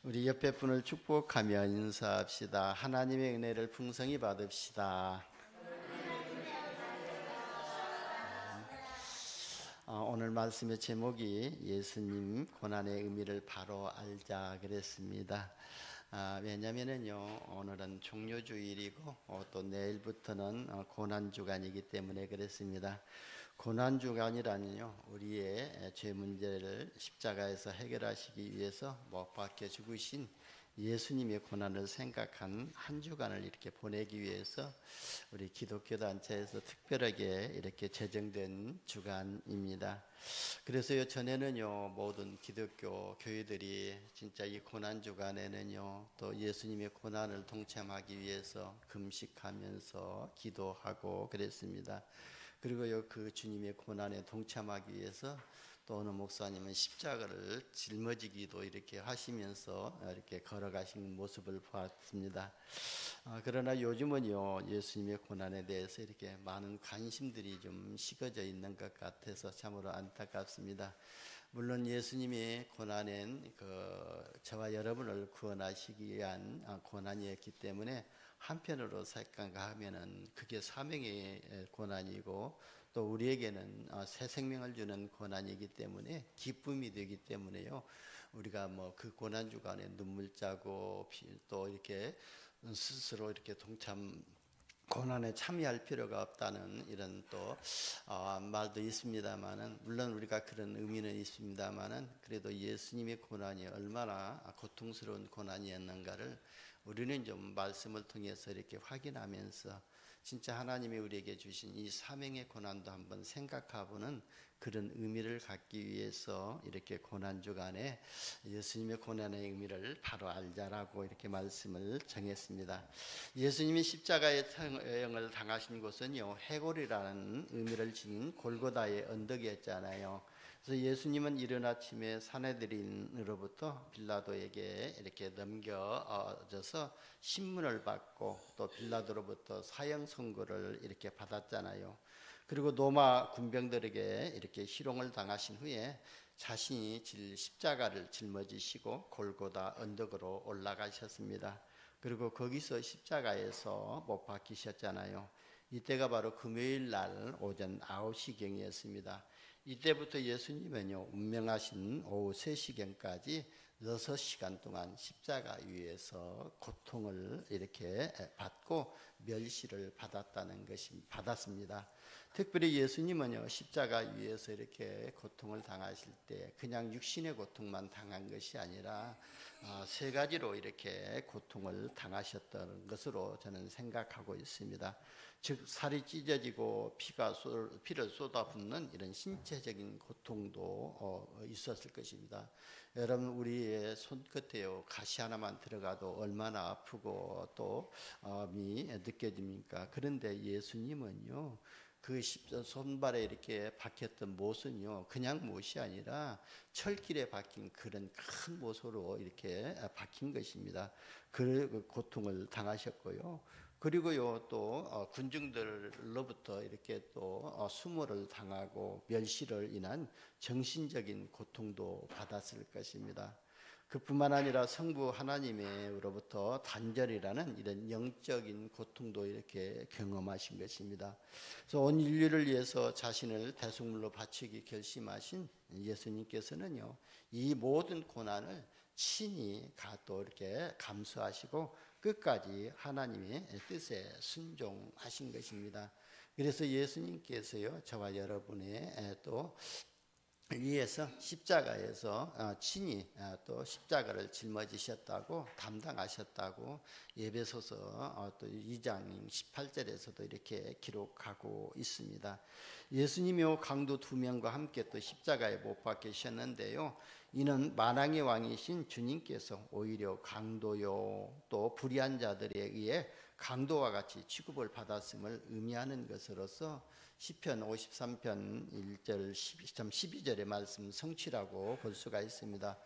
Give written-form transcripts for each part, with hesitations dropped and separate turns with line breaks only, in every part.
우리 옆에 분을 축복하며 인사합시다. 하나님의 은혜를 풍성히 받읍시다. 오늘 말씀의 제목이 예수님 고난의 의미를 바로 알자 그랬습니다. 왜냐면은요, 오늘은 종료주일이고 또 내일부터는 고난주간이기 때문에 그랬습니다. 고난주간이라는요, 우리의 죄 문제를 십자가에서 해결하시기 위해서 못 박혀 죽으신 예수님의 고난을 생각한 한 주간을 이렇게 보내기 위해서 우리 기독교 단체에서 특별하게 이렇게 제정된 주간입니다. 그래서요, 전에는요, 모든 기독교 교회들이 진짜 이 고난 주간에는요, 또 예수님의 고난을 동참하기 위해서 금식하면서 기도하고 그랬습니다. 그리고요, 그 주님의 고난에 동참하기 위해서 또 어느 목사님은 십자가를 짊어지기도 이렇게 하시면서 이렇게 걸어가신 모습을 보았습니다. 그러나 요즘은요, 예수님의 고난에 대해서 이렇게 많은 관심들이 좀 식어져 있는 것 같아서 참으로 안타깝습니다. 물론 예수님의 고난은 저와 여러분을 구원하시기 위한 고난이었기 때문에 한편으로 생각하면은 그게 사명의 고난이고 또 우리에게는 새 생명을 주는 고난이기 때문에 기쁨이 되기 때문에요. 우리가 뭐 그 고난 주간에 눈물 짜고 또 이렇게 스스로 이렇게 고난에 참여할 필요가 없다는 이런 또 말도 있습니다만은, 물론 우리가 그런 의미는 있습니다만은, 그래도 예수님의 고난이 얼마나 고통스러운 고난이었는가를 우리는 좀 말씀을 통해서 이렇게 확인하면서 진짜 하나님이 우리에게 주신 이 사명의 고난도 한번 생각해보는 그런 의미를 갖기 위해서 이렇게 고난주간에 예수님의 고난의 의미를 바로 알자라고 이렇게 말씀을 정했습니다. 예수님이 십자가의 태형을 당하신 곳은요, 해골이라는 의미를 지닌 골고다의 언덕이었잖아요. 그래서 예수님은 이른 아침에 산헤드린으로부터 빌라도에게 이렇게 넘겨져서 신문을 받고 또 빌라도로부터 사형 선고를 이렇게 받았잖아요. 그리고 로마 군병들에게 이렇게 희롱을 당하신 후에 자신이 질 십자가를 짊어지시고 골고다 언덕으로 올라가셨습니다. 그리고 거기서 십자가에서 못 박히셨잖아요. 이때가 바로 금요일 날 오전 9시경이었습니다. 이때부터 예수님은요, 운명하신 오후 3시경까지 6시간 동안 십자가 위에서 고통을 이렇게 받고 멸시를 받았습니다. 특별히 예수님은요, 십자가 위에서 이렇게 고통을 당하실 때 그냥 육신의 고통만 당한 것이 아니라 세 가지로 이렇게 고통을 당하셨던 것으로 저는 생각하고 있습니다. 즉, 살이 찢어지고 피를 쏟아붓는 이런 신체적인 고통도 있었을 것입니다. 여러분, 우리의 손끝에요, 가시 하나만 들어가도 얼마나 아프고 또 느껴집니까? 그런데 예수님은요, 그 손발에 이렇게 박혔던 못은요, 그냥 못이 아니라 철길에 박힌 그런 큰 못으로 이렇게 박힌 것입니다. 그 고통을 당하셨고요. 그리고요, 또 군중들로부터 이렇게 또 수모를 당하고 멸시를 인한 정신적인 고통도 받았을 것입니다. 그뿐만 아니라 성부 하나님으로부터 단절이라는 이런 영적인 고통도 이렇게 경험하신 것입니다. 그래서 온 인류를 위해서 자신을 대속물로 바치기 결심하신 예수님께서는요, 이 모든 고난을 친히 또 이렇게 감수하시고 끝까지 하나님의 뜻에 순종하신 것입니다. 그래서 예수님께서요, 저와 여러분의 또 위에서 십자가에서 친히 또 십자가를 짊어지셨다고, 담당하셨다고 에베소서 또 2장 18절에서도 이렇게 기록하고 있습니다. 예수님이 강도 2명과 함께 또 십자가에 못 박히셨는데요, 이는 만왕의 왕이신 주님께서 오히려 강도요 또 불의한 자들에 의해 강도와 같이 취급을 받았음을 의미하는 것으로서 시편 53편 1절 12절의 말씀 성취라고 볼 수가 있습니다.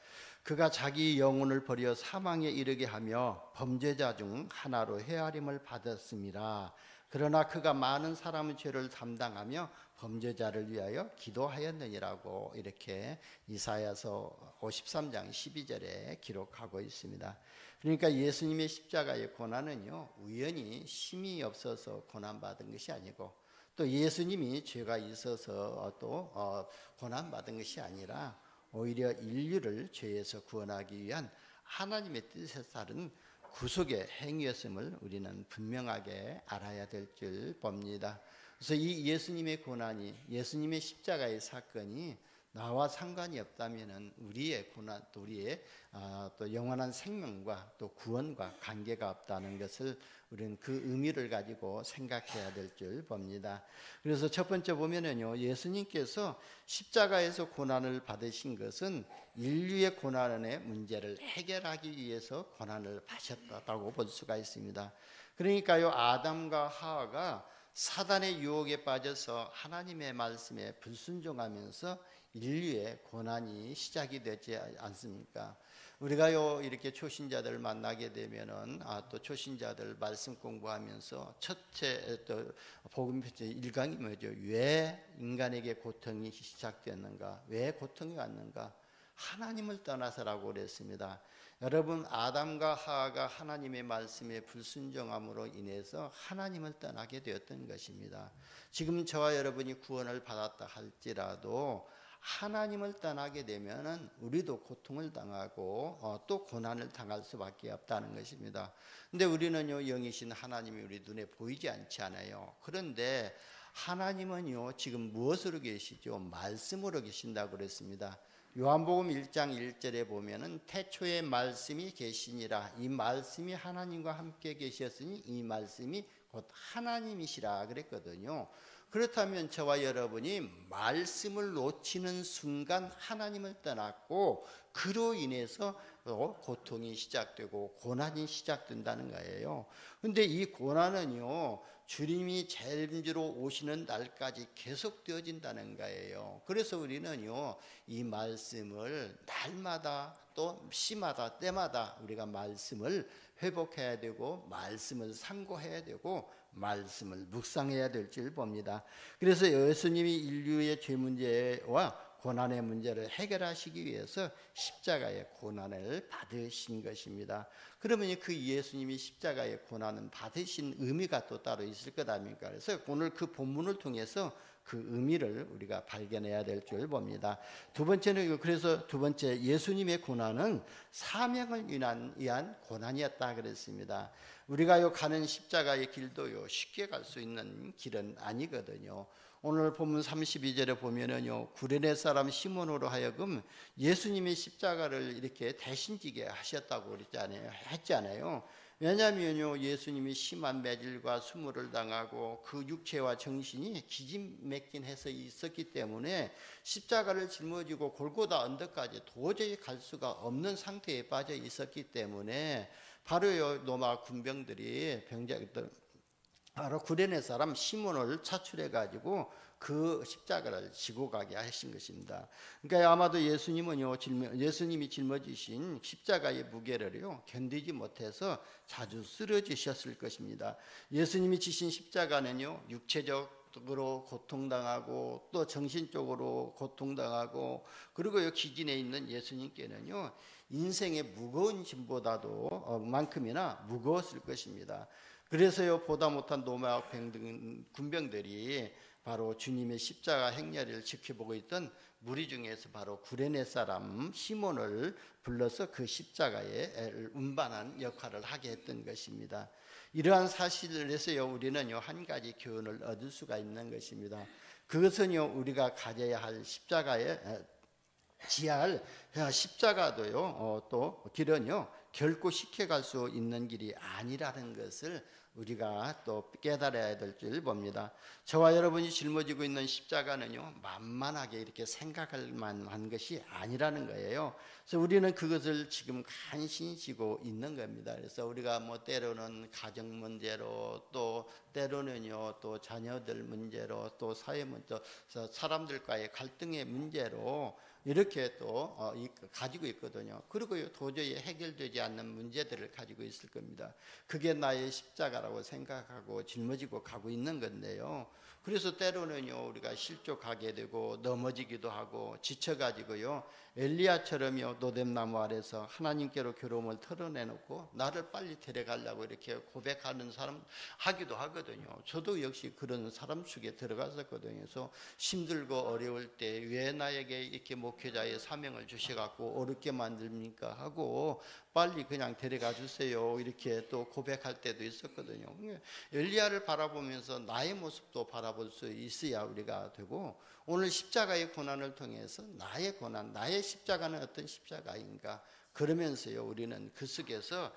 그가 자기 영혼을 버려 사망에 이르게 하며 범죄자 중 하나로 헤아림을 받았음이라. 그러나 그가 많은 사람의 죄를 담당하며 범죄자를 위하여 기도하였느니라고 이렇게 이사야서 53장 12절에 기록하고 있습니다. 그러니까 예수님의 십자가의 고난은요, 우연히 힘이 없어서 고난받은 것이 아니고, 또 예수님이 죄가 있어서 또 고난받은 것이 아니라 오히려 인류를 죄에서 구원하기 위한 하나님의 뜻에 따른 구속의 행위였음을 우리는 분명하게 알아야 될 줄 봅니다. 그래서 이 예수님의 고난이, 예수님의 십자가의 사건이 나와 상관이 없다면은 우리의 고난, 또 우리의 또 영원한 생명과 또 구원과 관계가 없다는 것을 우리는 그 의미를 가지고 생각해야 될 줄 봅니다. 그래서 첫 번째 보면은요, 예수님께서 십자가에서 고난을 받으신 것은 인류의 고난의 문제를 해결하기 위해서 고난을 받으셨다고 볼 수가 있습니다. 그러니까요, 아담과 하와가 사단의 유혹에 빠져서 하나님의 말씀에 불순종하면서 인류의 고난이 시작이 되지 않습니까? 우리가요, 이렇게 초신자들 만나게 되면은 또 초신자들 말씀 공부하면서 첫째 또 복음 1강이 뭐죠? 왜 인간에게 고통이 시작됐는가? 왜 고통이 왔는가? 하나님을 떠나서라고 그랬습니다. 여러분, 아담과 하와가 하나님의 말씀에 불순종함으로 인해서 하나님을 떠나게 되었던 것입니다. 지금 저와 여러분이 구원을 받았다 할지라도 하나님을 떠나게 되면은 우리도 고통을 당하고 또 고난을 당할 수밖에 없다는 것입니다. 근데 우리는요, 영이신 하나님이 우리 눈에 보이지 않지 않아요. 그런데 하나님은요, 지금 무엇으로 계시죠? 말씀으로 계신다고 그랬습니다. 요한복음 1장 1절에 보면은 태초에 말씀이 계시니라. 이 말씀이 하나님과 함께 계셨으니 이 말씀이 곧 하나님이시라 그랬거든요. 그렇다면 저와 여러분이 말씀을 놓치는 순간 하나님을 떠났고, 그로 인해서 고통이 시작되고 고난이 시작된다는 거예요. 근데 이 고난은요, 주님이 재림지로 오시는 날까지 계속되어진다는 거예요. 그래서 우리는요, 이 말씀을 날마다 또 시마다 때마다 우리가 말씀을 회복해야 되고, 말씀을 상고해야 되고, 말씀을 묵상해야 될 줄 봅니다. 그래서 예수님이 인류의 죄 문제와 고난의 문제를 해결하시기 위해서 십자가의 고난을 받으신 것입니다. 그러면 그 예수님이 십자가의 고난을 받으신 의미가 또 따로 있을 것 아닙니까? 그래서 오늘 그 본문을 통해서 그 의미를 우리가 발견해야 될 줄 봅니다. 두 번째는, 그래서 두 번째, 예수님의 고난은 사명을 위한 고난이었다 그랬습니다. 우리가 가는 십자가의 길도요, 쉽게 갈 수 있는 길은 아니거든요. 오늘 본문 32절에 보면은요, 구레네 사람 시몬으로 하여금 예수님의 십자가를 이렇게 대신 지게 하셨다고 했잖아요. 왜냐하면요, 예수님이 심한 매질과 수모를 당하고 그 육체와 정신이 기진맥진해서 있었기 때문에 십자가를 짊어지고 골고다 언덕까지 도저히 갈 수가 없는 상태에 빠져 있었기 때문에 바로 로마 군병들이 바로 구레네 사람 시몬을 차출해 가지고 그 십자가를 지고 가게 하신 것입니다. 그러니까 아마도 예수님이 짊어지신 십자가의 무게를요, 견디지 못해서 자주 쓰러지셨을 것입니다. 예수님이 지신 십자가는요, 육체적으로 고통당하고 또 정신적으로 고통당하고, 그리고 기진에 있는 예수님께는요, 인생의 무거운 짐보다도 만큼이나 무거웠을 것입니다. 그래서요, 보다 못한 로마 군병들이 바로 주님의 십자가 행렬을 지켜보고 있던 무리 중에서 바로 구레네 사람 시몬을 불러서 그 십자가에 운반한 역할을 하게 했던 것입니다. 이러한 사실에서요, 우리는요, 한 가지 교훈을 얻을 수가 있는 것입니다. 그것은요, 우리가 가져야 할 지어야 할 십자가도요, 또 길은요, 결코 쉽게 갈 수 있는 길이 아니라는 것을 우리가 또 깨달아야 될 줄 봅니다. 저와 여러분이 짊어지고 있는 십자가는요, 만만하게 이렇게 생각할 만한 것이 아니라는 거예요. 그래서 우리는 그것을 지금 간신히 지고 있는 겁니다. 그래서 우리가 때로는 가정 문제로, 또 때로는요, 또 자녀들 문제로, 또 사회 문제, 사람들과의 갈등의 문제로 이렇게 또 가지고 있거든요. 그리고 도저히 해결되지 않는 문제들을 가지고 있을 겁니다. 그게 나의 십자가라고 생각하고 짊어지고 가고 있는 건데요. 그래서 때로는요, 우리가 실족하게 되고 넘어지기도 하고 지쳐가지고요, 엘리야처럼요, 노뎀나무 아래서 하나님께로 괴로움을 털어내놓고 나를 빨리 데려가려고 이렇게 고백하는 사람 하기도 하거든요. 저도 역시 그런 사람 속에 들어갔었거든요. 그래서 힘들고 어려울 때 왜 나에게 이렇게 목회자의 사명을 주셔갖고 어렵게 만듭니까 하고 빨리 그냥 데려가 주세요 이렇게 또 고백할 때도 있었거든요. 엘리야를 바라보면서 나의 모습도 바라볼 수 있어야 우리가 되고, 오늘 십자가의 고난을 통해서 나의 고난, 나의 십자가는 어떤 십자가인가, 그러면서요 우리는 그 속에서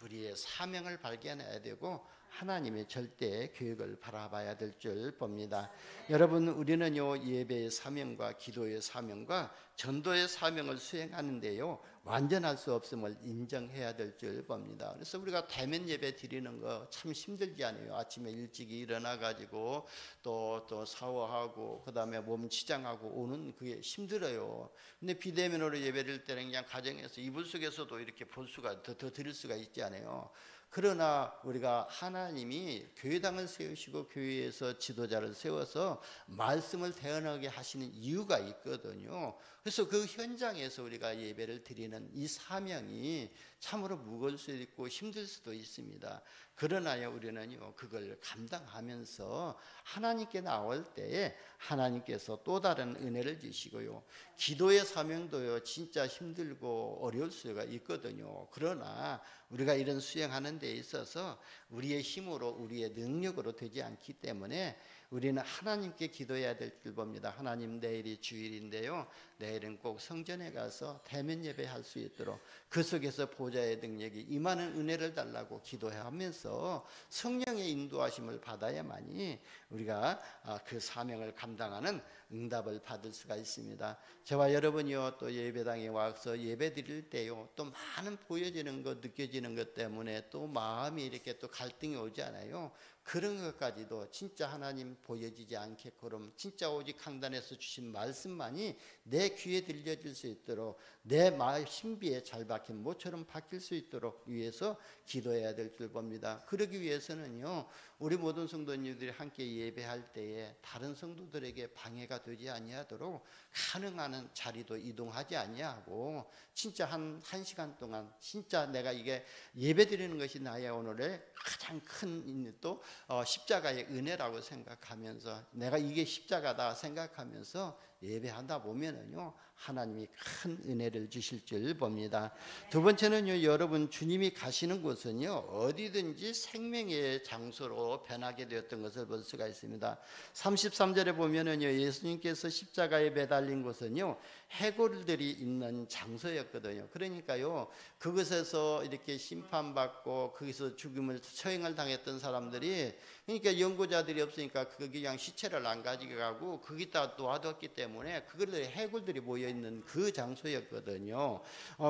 우리의 사명을 발견해야 되고 하나님의 절대 계획을 바라봐야 될 줄 봅니다. 여러분, 우리는요 예배의 사명과 기도의 사명과 전도의 사명을 수행하는데요 완전할 수 없음을 인정해야 될 줄 봅니다. 그래서 우리가 대면 예배 드리는 거 참 힘들지 않아요? 아침에 일찍 일어나 가지고 또 샤워하고 그다음에 몸 치장하고 오는 그게 힘들어요. 근데 비대면으로 예배 드릴 때는 그냥 가정에서 이불 속에서도 이렇게 볼 수가 더 드릴 수가 있지 않아요? 그러나 우리가 하나님이 교회당을 세우시고 교회에서 지도자를 세워서 말씀을 대언하게 하시는 이유가 있거든요. 그래서 그 현장에서 우리가 예배를 드리는 이 사명이 참으로 무거울 수도 있고 힘들 수도 있습니다. 그러나요 우리는요 그걸 감당하면서 하나님께 나올 때에 하나님께서 또 다른 은혜를 주시고요, 기도의 사명도요 진짜 힘들고 어려울 수가 있거든요. 그러나 우리가 이런 수행하는 데 있어서 우리의 힘으로 우리의 능력으로 되지 않기 때문에 우리는 하나님께 기도해야 될 줄 봅니다. 하나님, 내일이 주일인데요, 내일은 꼭 성전에 가서 대면 예배할 수 있도록 그 속에서 보좌의 능력이 임하는 은혜를 달라고 기도하면서 성령의 인도하심을 받아야만이 우리가 그 사명을 감당하는 응답을 받을 수가 있습니다. 저와 여러분이요 또 예배당에 와서 예배 드릴 때요 또 많은 보여지는 것, 느껴지는 것 때문에 또 마음이 이렇게 또 갈등이 오지 않아요? 그런 것까지도 진짜 하나님 보여지지 않게끔 진짜 오직 강단에서 주신 말씀만이 내 귀에 들려질 수 있도록, 내 마음 신비에 잘 박힌 모처럼 박힐 수 있도록 위해서 기도해야 될 줄 봅니다. 그러기 위해서는요 우리 모든 성도님들이 함께 예배할 때에 다른 성도들에게 방해가 되지 아니하도록 가능한 자리도 이동하지 아니하고 진짜 한 시간 동안 진짜 내가 이게 예배 드리는 것이 나의 오늘의 가장 큰 또 십자가의 은혜라고 생각하면서 내가 이게 십자가다 생각하면서 예배하다 보면은요 하나님이 큰 은혜를 주실 줄 봅니다. 두 번째는요, 여러분 주님이 가시는 곳은요 어디든지 생명의 장소로 변하게 되었던 것을 볼 수가 있습니다. 33절에 보면은요 예수님께서 십자가에 매달린 곳은요 해골들이 있는 장소였거든요. 그러니까요 그곳에서 이렇게 심판받고 거기서 죽음을 처형을 당했던 사람들이, 그러니까 연구자들이 없으니까 거기 그냥 시체를 안 가져가고 거기다 놔뒀기 때문에 그걸 해골들이 모여 있는 그 장소였거든요.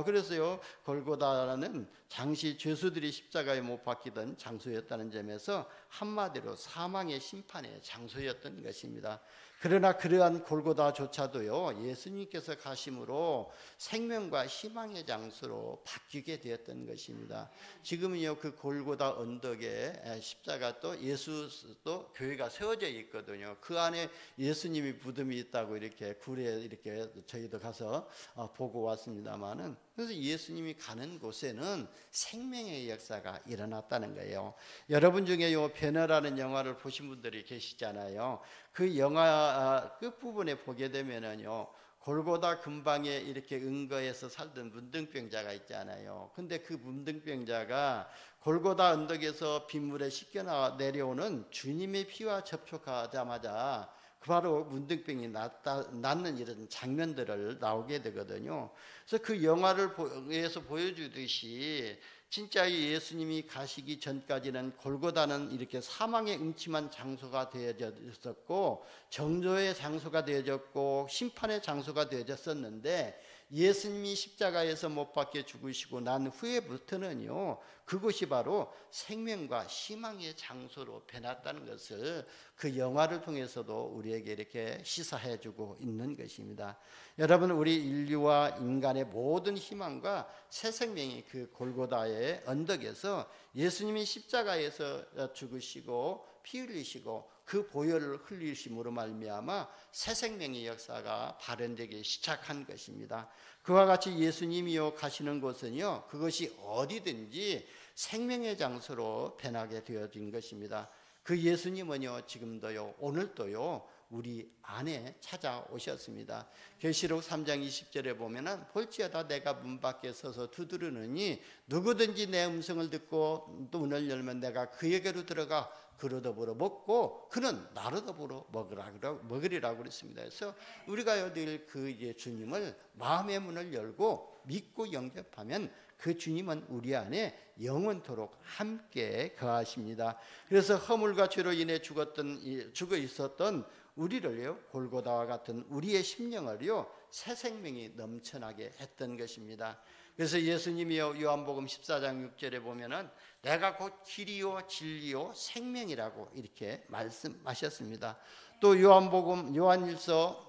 그래서요 골고다라는 당시 죄수들이 십자가에 못 박히던 장소였다는 점에서 한마디로 사망의 심판의 장소였던 것입니다. 그러나 그러한 골고다조차도요 예수님께서 가심으로 생명과 희망의 장소로 바뀌게 되었던 것입니다. 지금은요 그 골고다 언덕에 십자가 또 예수 또 교회가 세워져 있거든요. 그 안에 예수님이 무덤이 있다고 이렇게 굴에 이렇게 저희도 가서 보고 왔습니다만은, 그래서 예수님이 가는 곳에는 생명의 역사가 일어났다는 거예요. 여러분 중에 요 배너라는 영화를 보신 분들이 계시잖아요. 그 영화 끝부분에 보게 되면은요 골고다 근방에 이렇게 은거해서 살던 문둥병자가 있잖아요. 근데 그 문둥병자가 골고다 언덕에서 빗물에 씻겨 내려오는 주님의 피와 접촉하자마자 바로 문둥병이 낫는 이런 장면들을 나오게 되거든요. 그래서 그 영화에서 보여주듯이 진짜 예수님이 가시기 전까지는 골고다는 이렇게 사망의 음침한 장소가 되어졌었고 정죄의 장소가 되어졌고 심판의 장소가 되어졌었는데, 예수님이 십자가에서 못 박혀 죽으시고 난 후에부터는요, 그곳이 바로 생명과 희망의 장소로 변했다는 것을 그 영화를 통해서도 우리에게 이렇게 시사해 주고 있는 것입니다. 여러분, 우리 인류와 인간의 모든 희망과 새 생명이 그 골고다의 언덕에서 예수님이 십자가에서 죽으시고 피 흘리시고 그 보혈을 흘리심으로 말미암아 새 생명의 역사가 발현되기 시작한 것입니다. 그와 같이 예수님이요 가시는 곳은요, 그것이 어디든지 생명의 장소로 변하게 되어진 것입니다. 그 예수님은요, 지금도요, 오늘도요, 우리 안에 찾아오셨습니다. 계시록 3장 20절에 보면은 볼지어다 내가 문 밖에 서서 두드리느니 누구든지 내 음성을 듣고 또 문을 열면 내가 그에게로 들어가 그로 더불어 먹고 그는 나로 더불어 먹으리라고 그랬습니다. 그래서 우리가요 늘 그 주님을 마음의 문을 열고 믿고 영접하면 그 주님은 우리 안에 영원토록 함께 거하십니다. 그래서 허물과 죄로 인해 죽어 있었던 우리를요, 골고다와 같은 우리의 심령을요, 새 생명이 넘쳐나게 했던 것입니다. 그래서 예수님이요, 요한복음 14장 6절에 보면은 내가 곧 길이요 진리요 생명이라고 이렇게 말씀하셨습니다. 또 요한일서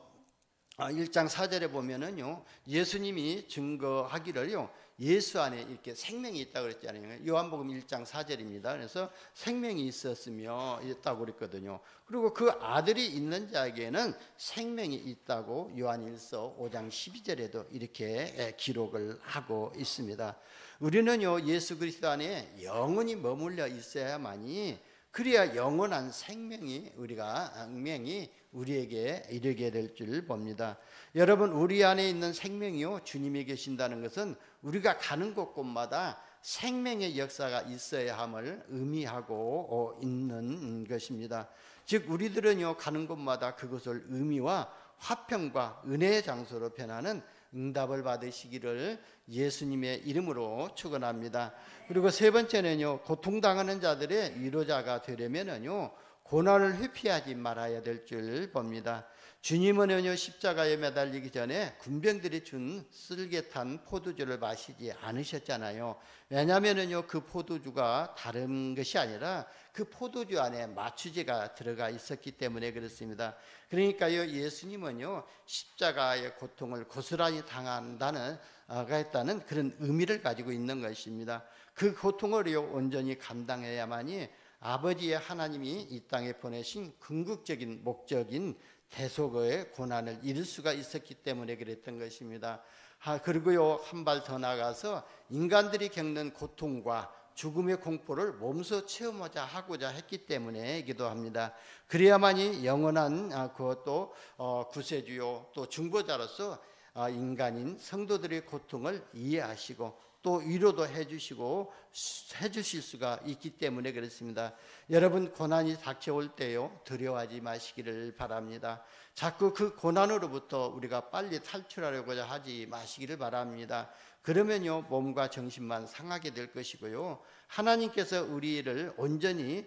1장 4절에 보면은요, 예수님이 증거하기를요, 예수 안에 이렇게 생명이 있다고 그랬잖아요. 요한복음 1장 4절입니다. 그래서 생명이 있었으며 있다고 그랬거든요. 그리고 그 아들이 있는 자에게는 생명이 있다고 요한일서 5장 12절에도 이렇게 기록을 하고 있습니다. 우리는요, 예수 그리스도 안에 영원히 머물러 있어야만이, 그래야 영원한 생명이 우리에게 이르게 될 줄 봅니다. 여러분, 우리 안에 있는 생명이요, 주님이 계신다는 것은 우리가 가는 곳곳마다 생명의 역사가 있어야 함을 의미하고 있는 것입니다. 즉 우리들은요, 가는 곳마다 그것을 의미와 화평과 은혜의 장소로 변하는 응답을 받으시기를 예수님의 이름으로 축원합니다. 그리고 세 번째는요, 고통당하는 자들의 위로자가 되려면은요, 고난을 회피하지 말아야 될 줄 봅니다. 주님은요, 십자가에 매달리기 전에 군병들이 준 쓸개 탄 포도주를 마시지 않으셨잖아요. 왜냐하면은요, 그 포도주가 다른 것이 아니라 그 포도주 안에 마취제가 들어가 있었기 때문에 그렇습니다. 그러니까요, 예수님은요, 십자가의 고통을 고스란히 당한다는 그런 의미를 가지고 있는 것입니다. 그 고통을요, 온전히 감당해야만이 아버지의 하나님이 이 땅에 보내신 궁극적인 목적인 대속의 고난을 이룰 수가 있었기 때문에 그랬던 것입니다. 그리고요, 한 발 더 나가서 인간들이 겪는 고통과 죽음의 공포를 몸소 체험하고자 했기 때문에이기도 합니다. 그래야만이 영원한 그것도 구세주요 또 중보자로서 인간인 성도들의 고통을 이해하시고 또 위로도 해주실 수가 있기 때문에 그렇습니다. 여러분, 고난이 닥쳐올 때요, 두려워하지 마시기를 바랍니다. 자꾸 그 고난으로부터 우리가 빨리 탈출하려고자 하지 마시기를 바랍니다. 그러면요, 몸과 정신만 상하게 될 것이고요, 하나님께서 우리를 온전히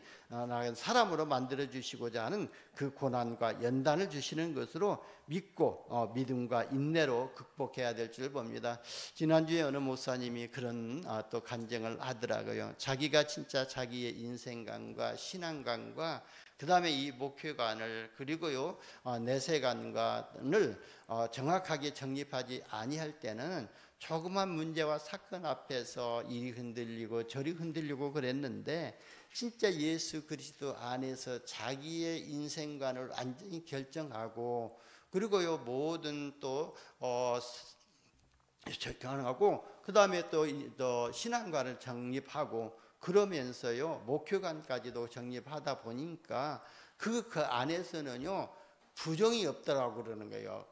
사람으로 만들어 주시고자 하는 그 고난과 연단을 주시는 것으로 믿고 믿음과 인내로 극복해야 될 줄 봅니다. 지난주에 어느 목사님이 그런 또 간증을 하더라고요. 자기가 진짜 자기의 인생관과 신앙관과 그 다음에 이 목회관을 그리고요 내세관을 정확하게 정립하지 아니할 때는 조그만 문제와 사건 앞에서 이리 흔들리고 저리 흔들리고 그랬는데, 진짜 예수 그리스도 안에서 자기의 인생관을 완전히 결정하고, 그리고요 모든 또 결정하고 그 다음에 또 신앙관을 정립하고 그러면서요 목표관까지도 정립하다 보니까 그 안에서는요 부정이 없더라고 그러는 거예요.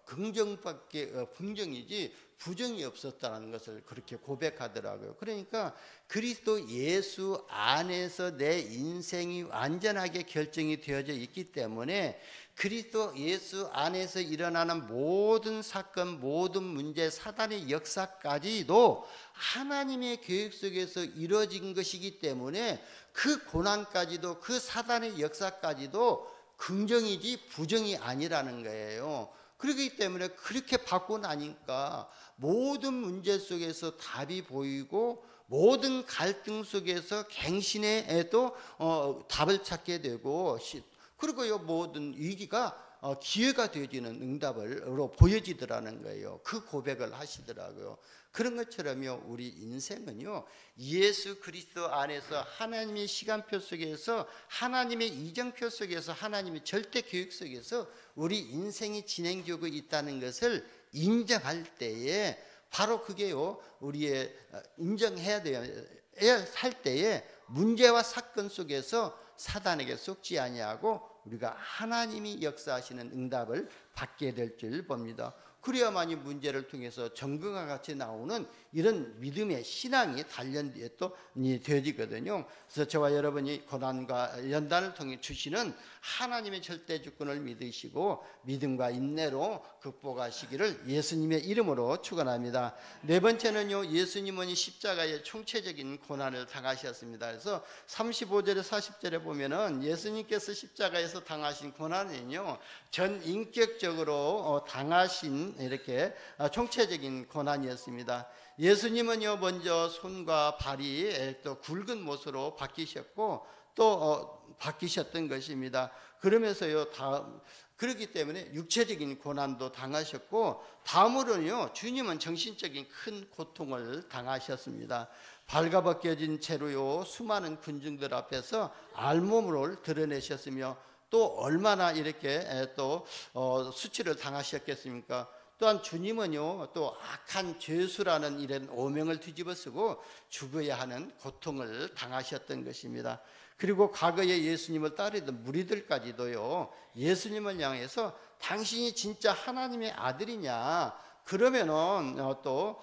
긍정이지 부정이 없었다는 것을 그렇게 고백하더라고요. 그러니까 그리스도 예수 안에서 내 인생이 완전하게 결정이 되어져 있기 때문에 그리스도 예수 안에서 일어나는 모든 사건, 모든 문제, 사단의 역사까지도 하나님의 계획 속에서 이루어진 것이기 때문에 그 고난까지도, 그 사단의 역사까지도 긍정이지 부정이 아니라는 거예요. 그렇기 때문에 그렇게 받고 나니까 모든 문제 속에서 답이 보이고 모든 갈등 속에서 갱신에도 답을 찾게 되고, 그리고 모든 위기가 기회가 되어지는 응답으로 보여지더라는 거예요. 그 고백을 하시더라고요. 그런 것처럼요, 우리 인생은요, 예수 그리스도 안에서 하나님의 시간표 속에서, 하나님의 이정표 속에서, 하나님의 절대 계획 속에서 우리 인생이 진행되고 있다는 것을 인정할 때에, 바로 그게요, 우리의 인정해야 돼요. 할 때에 문제와 사건 속에서 사단에게 속지 아니하고 우리가 하나님이 역사하시는 응답을 받게 될 줄 봅니다. 그래야만이 문제를 통해서 정금과 같이 나오는 이런 믿음의 신앙이 단련되어 또 되어지거든요. 그래서 저와 여러분이 고난과 연단을 통해 주시는 하나님의 절대 주권을 믿으시고 믿음과 인내로 극복하시기를 예수님의 이름으로 축원합니다. 네 번째는요, 예수님은 십자가의 총체적인 고난을 당하셨습니다. 그래서 35절에 40절에 보면은 예수님께서 십자가에서 당하신 고난은요, 전 인격적으로 당하신 이렇게 총체적인 고난이었습니다. 예수님은요, 먼저 손과 발이 또 굵은 못으로 바뀌셨고 또 바뀌셨던 것입니다. 그러면서요, 그렇기 때문에 육체적인 고난도 당하셨고, 다음으로는요, 주님은 정신적인 큰 고통을 당하셨습니다. 발가벗겨진 채로요, 수많은 군중들 앞에서 알몸을 드러내셨으며, 또 얼마나 이렇게 또 수치를 당하셨겠습니까? 또한 주님은요, 또 악한 죄수라는 이런 오명을 뒤집어쓰고 죽어야 하는 고통을 당하셨던 것입니다. 그리고 과거에 예수님을 따르던 무리들까지도요, 예수님을 향해서 당신이 진짜 하나님의 아들이냐, 그러면은 또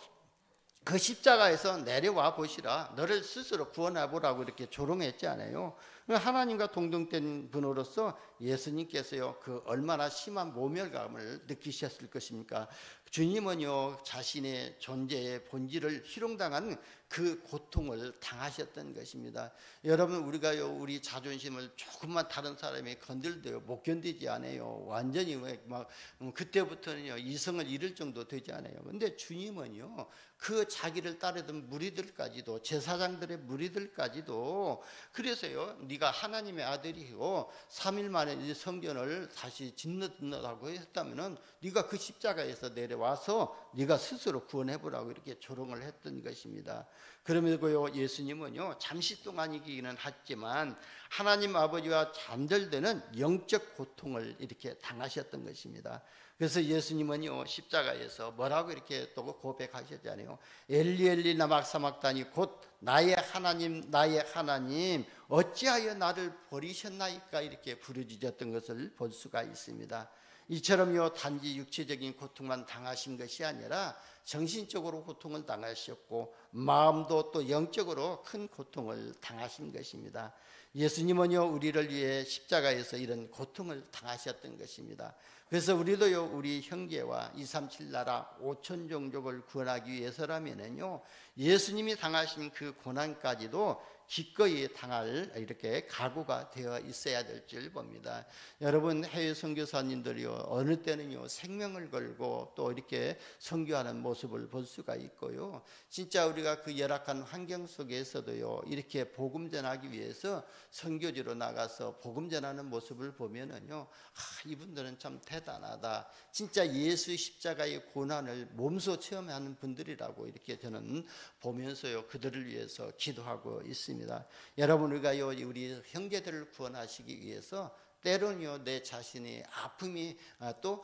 그 십자가에서 내려와 보시라, 너를 스스로 구원해 보라고 이렇게 조롱했지 않아요? 하나님과 동등된 분으로서 예수님께서요, 그 얼마나 심한 모멸감을 느끼셨을 것입니까? 주님은요, 자신의 존재의 본질을 희롱당한 그 고통을 당하셨던 것입니다. 여러분, 우리가요, 우리 자존심을 조금만 다른 사람이 건들대요 못 견디지 않아요. 완전히 막 그때부터는요, 이성을 잃을 정도 되지 않아요. 근데 주님은요, 그 자기를 따르던 무리들까지도, 제사장들의 무리들까지도, 그래서요, 네가 하나님의 아들이고 3일 만에 이제 성전을 다시 짓는다고 했다면은 네가 그 십자가에서 내려와서 네가 스스로 구원해보라고 이렇게 조롱을 했던 것입니다. 그러면서요, 예수님은요, 잠시 동안이기는 하지만 하나님 아버지와 단절되는 영적 고통을 이렇게 당하셨던 것입니다. 그래서 예수님은요, 십자가에서 뭐라고 이렇게 또 고백하셨잖아요. 엘리 엘리 라마 사박다니, 곧 나의 하나님 나의 하나님 어찌하여 나를 버리셨나이까, 이렇게 부르짖었던 것을 볼 수가 있습니다. 이처럼요, 단지 육체적인 고통만 당하신 것이 아니라 정신적으로 고통을 당하셨고 마음도 또 영적으로 큰 고통을 당하신 것입니다. 예수님은요, 우리를 위해 십자가에서 이런 고통을 당하셨던 것입니다. 그래서 우리도요, 우리 형제와 237 나라 5천 종족을 구원하기 위해서라면은요, 예수님이 당하신 그 고난까지도 기꺼이 당할 이렇게 각오가 되어 있어야 될 줄 봅니다. 여러분, 해외 선교사님들이요, 어느 때는요, 생명을 걸고 또 이렇게 선교하는 모습을 볼 수가 있고요, 진짜 우리가 그 열악한 환경 속에서도요, 이렇게 복음 전하기 위해서 선교지로 나가서 복음 전하는 모습을 보면은요, 이분들은 참 대단하다, 진짜 예수 십자가의 고난을 몸소 체험하는 분들이라고 이렇게 저는 보면서요, 그들을 위해서 기도하고 있습니다. 여러분, 우리가요, 우리 형제들을 구원하시기 위해서 때로는요, 내 자신의 아픔이 또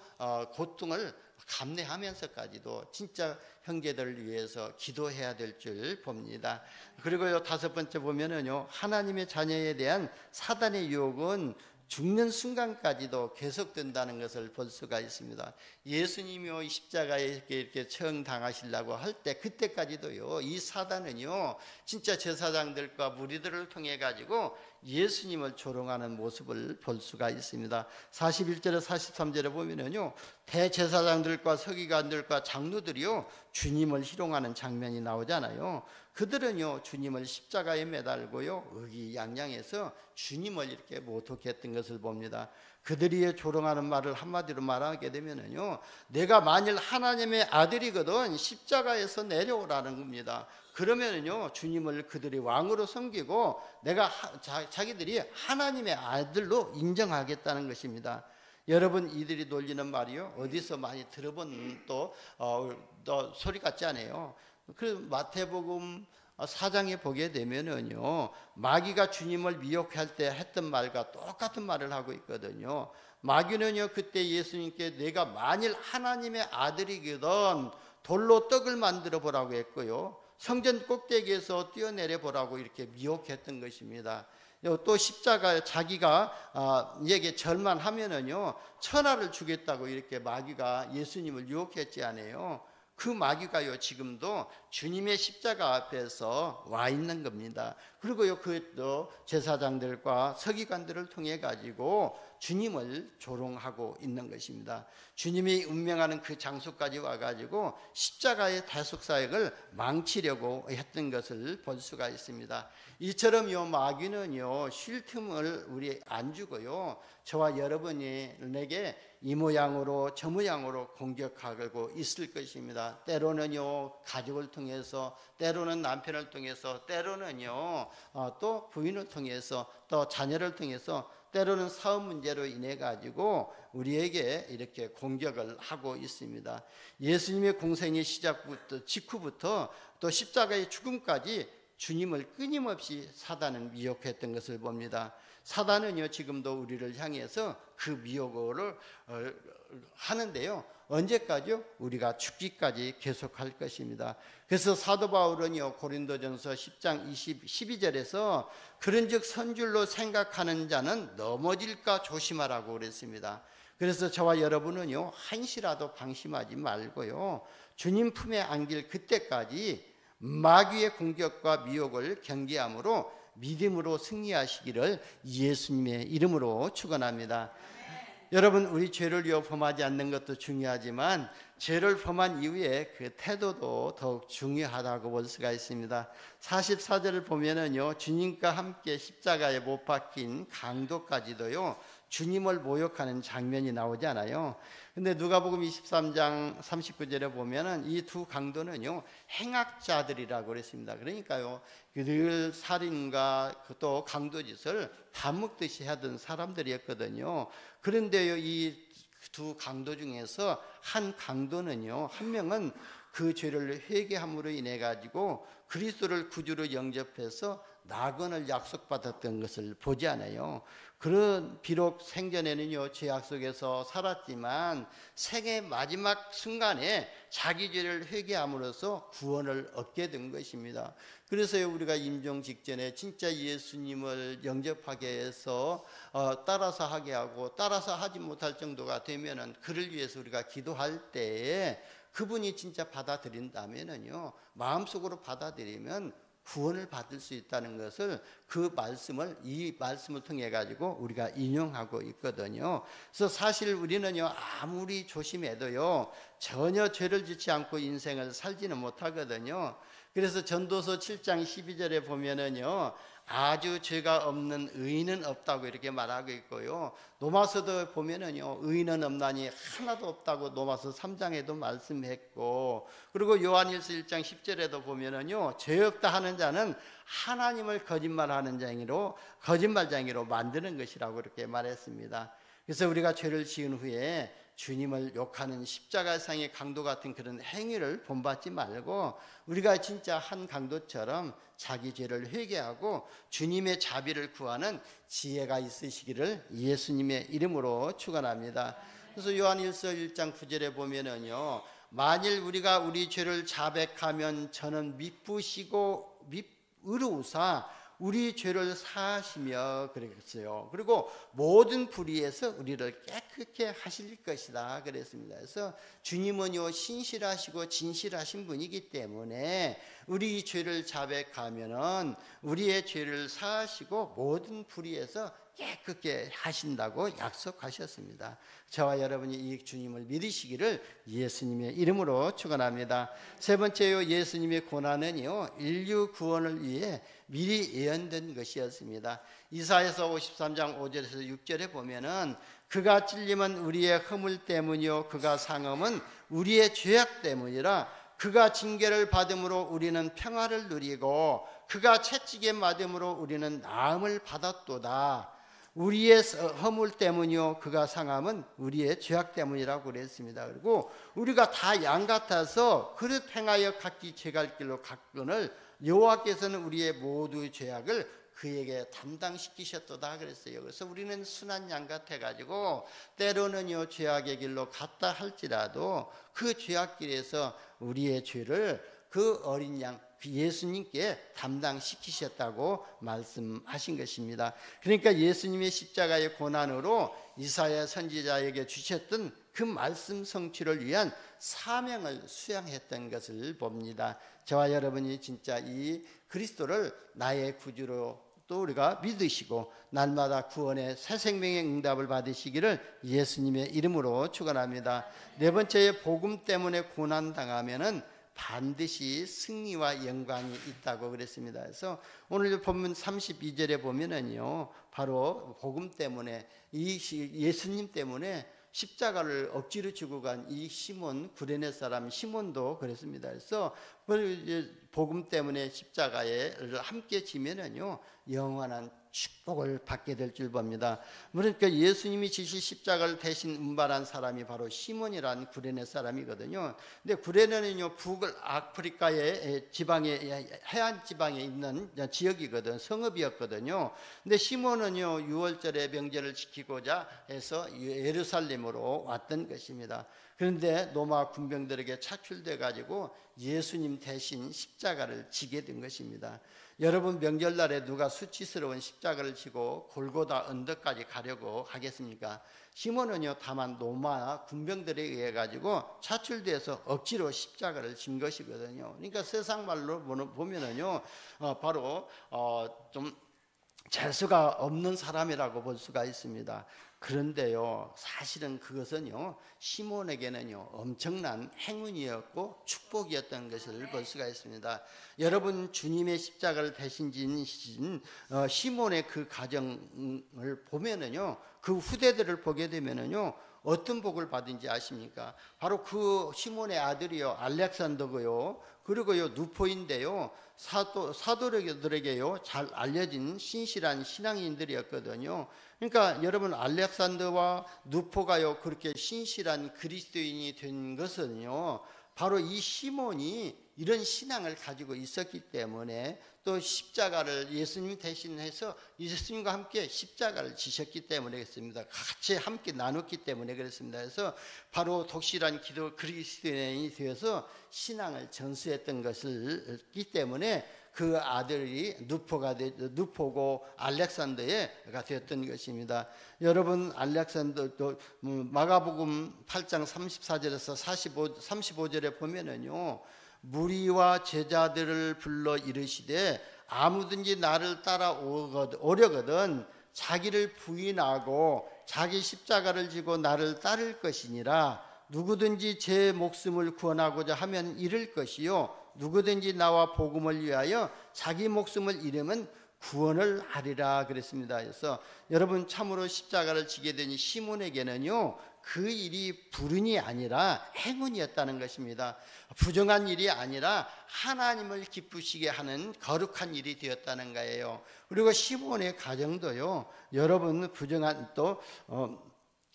고통을 감내하면서까지도 진짜 형제들을 위해서 기도해야 될 줄 봅니다. 그리고요, 다섯 번째 보면은요, 하나님의 자녀에 대한 사단의 유혹은 죽는 순간까지도 계속된다는 것을 볼 수가 있습니다. 예수님이 십자가에 이렇게 처형당하시려고 할 때, 그때까지도요, 이 사단은요, 진짜 제사장들과 무리들을 통해 가지고 예수님을 조롱하는 모습을 볼 수가 있습니다. 41절에 43절에 보면은요, 대제사장들과 서기관들과 장로들이요, 주님을 희롱하는 장면이 나오잖아요. 그들은요 주님을 십자가에 매달고요 의기양양해서 주님을 이렇게 모독했던 것을 봅니다. 그들이 조롱하는 말을 한마디로 말하게 되면은요, 내가 만일 하나님의 아들이거든 십자가에서 내려오라는 겁니다. 그러면은요 주님을 그들이 왕으로 섬기고 내가 자기들이 하나님의 아들로 인정하겠다는 것입니다. 여러분, 이들이 놀리는 말이요 어디서 많이 들어본 또 소리 같지 않아요? 그 마태복음 4장에 보게 되면은요 마귀가 주님을 미혹할 때 했던 말과 똑같은 말을 하고 있거든요. 마귀는요 그때 예수님께 내가 만일 하나님의 아들이거든 돌로 떡을 만들어 보라고 했고요, 성전 꼭대기에서 뛰어내려 보라고 이렇게 미혹했던 것입니다. 또 십자가에 자기가 이게 절만하면은요 천하를 주겠다고 이렇게 마귀가 예수님을 유혹했지 않아요? 그 마귀가요 지금도 주님의 십자가 앞에서 와 있는 겁니다. 그리고요 그 제사장들과 서기관들을 통해 가지고 주님을 조롱하고 있는 것입니다. 주님이 운명하는 그 장소까지 와가지고 십자가의 대속사역을 망치려고 했던 것을 볼 수가 있습니다. 이처럼 요 마귀는요 쉴 틈을 우리 안 주고요 저와 여러분에게 이 모양으로 저 모양으로 공격하고 있을 것입니다. 때로는요 가족을 통해서, 때로는 남편을 통해서, 때로는요 또 부인을 통해서, 또 자녀를 통해서, 때로는 사업 문제로 인해 가지고 우리에게 이렇게 공격을 하고 있습니다. 예수님의 공생의 시작부터 직후부터 또 십자가의 죽음까지 주님을 끊임없이 사단은 미혹했던 것을 봅니다. 사단은요 지금도 우리를 향해서 그 미혹을 하는데요, 언제까지요? 우리가 죽기까지 계속할 것입니다. 그래서 사도 바울은요 고린도전서 10장 12절에서 그런즉 선줄로 생각하는 자는 넘어질까 조심하라고 그랬습니다. 그래서 저와 여러분은요 한시라도 방심하지 말고요 주님 품에 안길 그때까지 마귀의 공격과 미혹을 경계함으로 믿음으로 승리하시기를 예수님의 이름으로 축원합니다. 여러분, 우리 죄를 범하지 않는 것도 중요하지만 죄를 범한 이후에 그 태도도 더욱 중요하다고 볼 수가 있습니다. 44절을 보면은요 주님과 함께 십자가에 못 박힌 강도까지도요 주님을 모욕하는 장면이 나오지 않아요? 근데 누가복음 23장 39절에 보면은 이 두 강도는요 행악자들이라고 그랬습니다. 그러니까요 늘 살인과 또 강도짓을 밥 먹듯이 하던 사람들이었거든요. 그런데요 이 두 강도 중에서 한 강도는요, 한 명은 그 죄를 회개함으로 인해 가지고 그리스도를 구주로 영접해서 낙원을 약속받았던 것을 보지 않아요. 그런 비록 생전에는요 죄악 속에서 살았지만 생의 마지막 순간에 자기 죄를 회개함으로써 구원을 얻게 된 것입니다. 그래서요 우리가 임종 직전에 진짜 예수님을 영접하게 해서 따라서 하게 하고, 따라서 하지 못할 정도가 되면은 그를 위해서 우리가 기도할 때에 그분이 진짜 받아들인다면은요 마음속으로 받아들이면 구원을 받을 수 있다는 것을 이 말씀을 통해 가지고 우리가 인용하고 있거든요. 그래서 사실 우리는요 아무리 조심해도요 전혀 죄를 짓지 않고 인생을 살지는 못하거든요. 그래서 전도서 7장 12절에 보면은요 아주 죄가 없는 의인은 없다고 이렇게 말하고 있고요, 로마서도 보면은요 의인은 없나니 하나도 없다고 로마서 3장에도 말씀했고, 그리고 요한일서 1장 10절에도 보면은요 죄 없다 하는 자는 하나님을 거짓말쟁이로 만드는 것이라고 이렇게 말했습니다. 그래서 우리가 죄를 지은 후에 주님을 욕하는 십자가상의 강도 같은 그런 행위를 본받지 말고 우리가 진짜 한 강도처럼 자기 죄를 회개하고 주님의 자비를 구하는 지혜가 있으시기를 예수님의 이름으로 축원합니다. 그래서 요한일서 1장 9절에 보면은요 만일 우리가 우리 죄를 자백하면 저는 미쁘시고 의로우사 우리 죄를 사하시며 그랬어요. 그리고 모든 불의에서 우리를 깨끗게 하실 것이다 그랬습니다. 그래서 주님은요 신실하시고 진실하신 분이기 때문에 우리 죄를 자백하면은 우리의 죄를 사하시고 모든 불의에서 깨끗게 하신다고 약속하셨습니다. 저와 여러분이 이 주님을 믿으시기를 예수님의 이름으로 축원합니다. 세 번째요, 예수님의 고난은요, 인류 구원을 위해 미리 예언된 것이었습니다. 이사야서 53장 5절에서 6절에 보면은 그가 찔림은 우리의 허물 때문이요 그가 상함은 우리의 죄악 때문이라. 그가 징계를 받음으로 우리는 평화를 누리고 그가 채찍에 맞음으로 우리는 나음을 받았도다. 우리의 허물 때문이요 그가 상함은 우리의 죄악 때문이라고 그랬습니다. 그리고 우리가 다 양 같아서 그릇 행하여 각기 제갈 길로 갔거늘 여호와께서는 우리의 모두의 죄악을 그에게 담당시키셨도다 그랬어요. 그래서 우리는 순한 양 같아가지고 때로는요 죄악의 길로 갔다 할지라도 그 죄악 길에서 우리의 죄를 그 어린 양 예수님께 담당시키셨다고 말씀하신 것입니다. 그러니까 예수님의 십자가의 고난으로 이사야 선지자에게 주셨던 그 말씀 성취를 위한 사명을 수행했던 것을 봅니다. 저와 여러분이 진짜 이 그리스도를 나의 구주로 또 우리가 믿으시고 날마다 구원의 새 생명의 응답을 받으시기를 예수님의 이름으로 축원합니다. 네 번째, 복음 때문에 고난당하면은 반드시 승리와 영광이 있다고 그랬습니다. 그래서 오늘 본문 32절에 보면은요, 바로 복음 때문에 이 예수님 때문에 십자가를 억지로 지고 간 이 시몬, 구레네 사람 시몬도 그랬습니다. 그래서 복음 때문에 십자가에 함께 지면은요 영원한 축복을 받게 될 줄 봅니다. 그러니까 예수님이 지실 십자가를 대신 운반한 사람이 바로 시몬이라는 구레네 사람이거든요. 근데 구레네는요 북아프리카의 지방에 해안 지방에 있는 지역이거든, 성읍이었거든요. 근데 시몬은요 유월절의 명절을 지키고자 해서 예루살렘으로 왔던 것입니다. 그런데 로마 군병들에게 착출돼 가지고 예수님 대신 십자가를 지게 된 것입니다. 여러분, 명절날에 누가 수치스러운 십자가를 지고 골고다 언덕까지 가려고 하겠습니까? 시몬은요 다만 로마 군병들에 의해 가지고 차출돼서 억지로 십자가를 진 것이거든요. 그러니까 세상 말로 보면은요 바로 좀 재수가 없는 사람이라고 볼 수가 있습니다. 그런데요 사실은 그것은요 시몬에게는요 엄청난 행운이었고 축복이었던 것을 볼 수가 있습니다. 여러분, 주님의 십자가를 대신 지신 시몬의 그 가정을 보면은요, 그 후대들을 보게 되면은요 어떤 복을 받은지 아십니까? 바로 그 시몬의 아들이요 알렉산더고요, 그리고요 누포인데요 사도들에게요 잘 알려진 신실한 신앙인들이었거든요. 그러니까 여러분, 알렉산더와 누포가요 그렇게 신실한 그리스도인이 된 것은요 바로 이 시몬이 이런 신앙을 가지고 있었기 때문에, 또 십자가를 예수님 대신해서 예수님과 함께 십자가를 지셨기 때문에 그렇습니다. 같이 함께 나눴기 때문에 그렇습니다. 그래서 바로 독실한 기도 그리스도인이 되어서 신앙을 전수했던 것이기 때문에 그 아들이 누포고 알렉산더가 되었던 것입니다. 여러분, 알렉산더도 마가복음 8장 34절에서 35절에 보면은요, 무리와 제자들을 불러 이르시되 아무든지 나를 따라오려거든 자기를 부인하고 자기 십자가를 지고 나를 따를 것이니라. 누구든지 제 목숨을 구원하고자 하면 잃을 것이요 누구든지 나와 복음을 위하여 자기 목숨을 잃으면 구원을 하리라 그랬습니다. 그래서 여러분, 참으로 십자가를 지게 된 시몬에게는요 그 일이 불운이 아니라 행운이었다는 것입니다. 부정한 일이 아니라 하나님을 기쁘시게 하는 거룩한 일이 되었다는 거예요. 그리고 시몬의 가정도요, 여러분, 부정한 또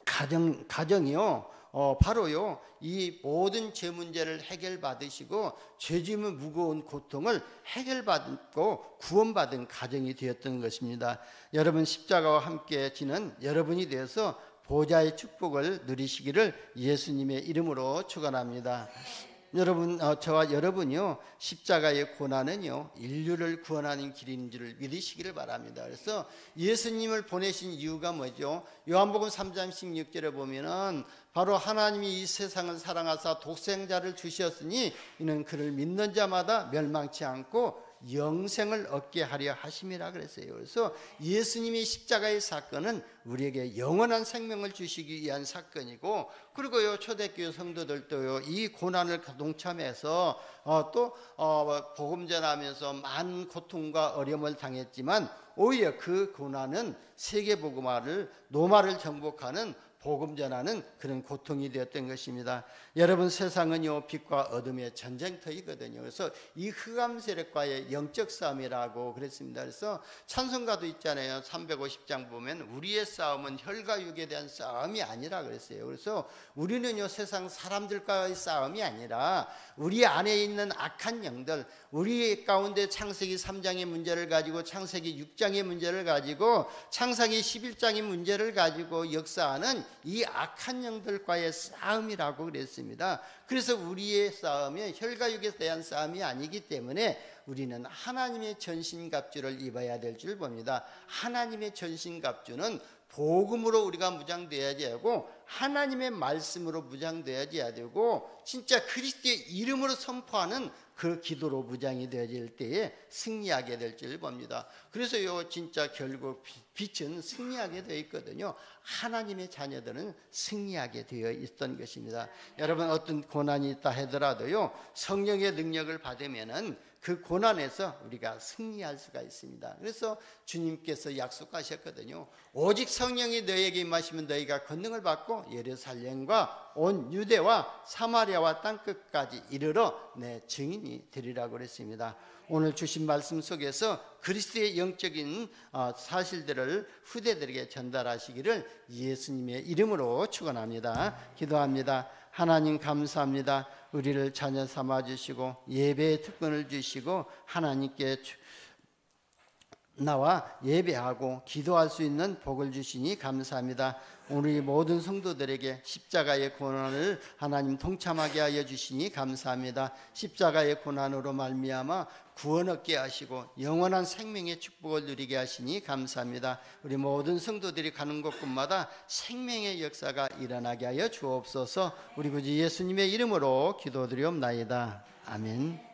가정이요 바로요 이 모든 죄 문제를 해결받으시고 죄짐은 무거운 고통을 해결받고 구원받은 가정이 되었던 것입니다. 여러분, 십자가와 함께 지는 여러분이 되어서 보좌의 축복을 누리시기를 예수님의 이름으로 축원합니다. 여러분, 저와 여러분이요 십자가의 고난은요 인류를 구원하는 길인 줄을 믿으시기를 바랍니다. 그래서 예수님을 보내신 이유가 뭐죠? 요한복음 3장 16절에 보면은 바로 하나님이 이 세상을 사랑하사 독생자를 주셨으니 이는 그를 믿는 자마다 멸망치 않고 영생을 얻게 하려 하심이라 그랬어요. 그래서 예수님이 십자가의 사건은 우리에게 영원한 생명을 주시기 위한 사건이고, 그리고요 초대교회 성도들도요 이 고난을 동참해서 또 복음 전하면서 많은 고통과 어려움을 당했지만 오히려 그 고난은 세계 복음화를 노마를 정복하는 복음 전하는 그런 고통이 되었던 것입니다. 여러분, 세상은요 빛과 어둠의 전쟁터이거든요. 그래서 이 흑암 세력과의 영적 싸움이라고 그랬습니다. 그래서 찬송가도 있잖아요. 350장 보면 우리의 싸움은 혈과 육에 대한 싸움이 아니라 그랬어요. 그래서 우리는요 세상 사람들과의 싸움이 아니라 우리 안에 있는 악한 영들, 우리 가운데 창세기 3장의 문제를 가지고 창세기 6장의 문제를 가지고 창세기 11장의 문제를 가지고 역사하는 이 악한 영들과의 싸움이라고 그랬습니다. 그래서 우리의 싸움이 혈과 육에 대한 싸움이 아니기 때문에 우리는 하나님의 전신갑주를 입어야 될 줄 봅니다. 하나님의 전신갑주는 복음으로 우리가 무장되어야지 하고 하나님의 말씀으로 무장되어야 되고 진짜 그리스도의 이름으로 선포하는 그 기도로 무장이 되어질 때에 승리하게 될 줄 봅니다. 그래서요 진짜 결국 빛은 승리하게 되어 있거든요. 하나님의 자녀들은 승리하게 되어 있던 것입니다. 여러분, 어떤 고난이 있다 하더라도요 성령의 능력을 받으면은 그 고난에서 우리가 승리할 수가 있습니다. 그래서 주님께서 약속하셨거든요. 오직 성령이 너희에게 임하시면 너희가 권능을 받고 예루살렘과 온 유대와 사마리아와 땅끝까지 이르러 내 증인이 되리라고 그랬습니다. 오늘 주신 말씀 속에서 그리스도의 영적인 사실들을 후대들에게 전달하시기를 예수님의 이름으로 축원합니다. 기도합니다. 하나님 감사합니다. 우리를 자녀 삼아주시고 예배의 특권을 주시고 하나님께 나와 예배하고 기도할 수 있는 복을 주시니 감사합니다. 우리 모든 성도들에게 십자가의 고난을 하나님 동참하게 하여 주시니 감사합니다. 십자가의 고난으로 말미암아 구원 얻게 하시고 영원한 생명의 축복을 누리게 하시니 감사합니다. 우리 모든 성도들이 가는 곳곳마다 생명의 역사가 일어나게 하여 주옵소서. 우리 구주 예수님의 이름으로 기도드리옵나이다. 아멘.